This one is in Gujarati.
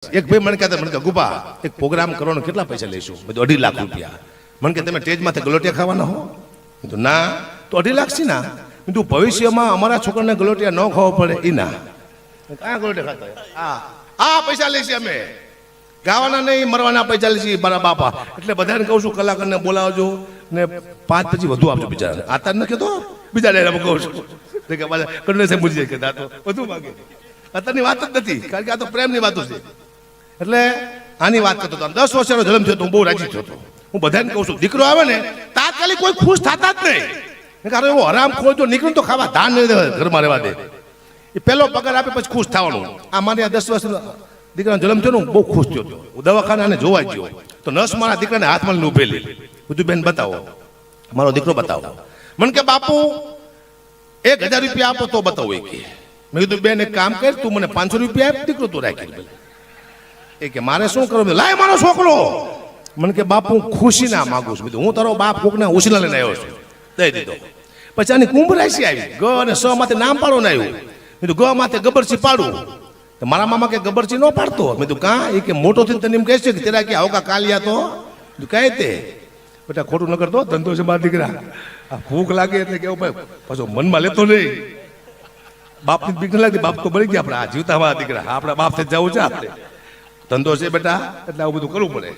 એક ભાઈ મને કહેતા મને કે ગુપા એક પ્રોગ્રામ કરવાનો કેટલા પૈસા લઈશું? મેં તો 2.5 લાખ રૂપિયા. મને કે તમે સ્ટેજમાંથી ગલોટિયા ખાવાના હો? મેં તો ના. તો 2.5 લાખ છે ના? મેં તો ભવિષ્યમાં અમારા છોકરાને ગલોટિયા ન ખાવા પડે એ ના. ક્યાં ગલોટિયા ખાતા? આ પૈસા લઈશું અમે, ગાવાના નહીં મરવાના પૈસા લઈશું મારા બાપા. એટલે બધાને કહું છું કલાકારને બોલાવજો ને 5 પછી વધુ આપજો બિચારાને. આતા ન કહેતો બીજા ડાયરામાં કહું છું કે કરુણે છે મુજી કે દાતો વધુ માગે. અત્યારની વાત જ નથી, કારણ કે આ તો પ્રેમની વાતો છે. એટલે આની વાત કરતો હતો. 10 વર્ષનો જન્મ થયો તો હું બહુ રાજી થયો હતો. હું બધાને કહું છું દીકરો આવે ને તાત્કાલિક કોઈ ખુશ થતા જ નહીં. કારણ એવો હરામ ખોય તો નીકળું તો ખાવા ધાન નહીં ઘરમાં રહેવા દે. એ પહેલો પગાર આપે પછી ખુશ થવાનું. આ મારે આ 10 વર્ષનો દીકરાનો જન્મ થયો ને હું બહુ ખુશ થયો હતો. હું દવાખાને જોવા ગયો તો નર્સ મારા દીકરાને હાથમાં લઈને ઉભેલી. બધું બેન બતાવો મારો દીકરો બતાવો. મને કે બાપુ 1000 રૂપિયા આપો તો બતાવો. મેં કીધું બેન એક કામ કર, તું મને 500 રૂપિયા આપ, દીકરો તું રાખી. એ કે મારે શું કરવું? લાય મારો છોકરો. મને કે બાપુ હું ખુશી ના માગું છું. હું તારો બાપ કોકને ઉછીના લઈને આવ્યો છું. દઈ દીધો. પછી આની કુંભ રાશિ આવી. ગ અને સ માથે નામ પાડો ને આવ્યું. મેં તો ગ માથે ગબરસી પાડું. મારા મામા કે ગબરસી ન પાડતો. મેં તો કાં? એ કે મોટો થઈને તને એમ કહે છે કે તેરા કે આવકા કાલિયા તો કહે તે બેટા ખોટું ન કરતો, ધંધો છે મારા દીકરા. આ ભૂખ લાગે એટલે કેવું ભાઈ પાછો મનમાં લેતો નહીં. બાપની બીક ન લાગતી, બાપ તો મળી ગયા આપણે. આ જીવતા મારા દીકરા આપણા બાપ થી જવું છે આપણે. ધંધો છે બેટા એટલે આવું બધું કરવું પડે.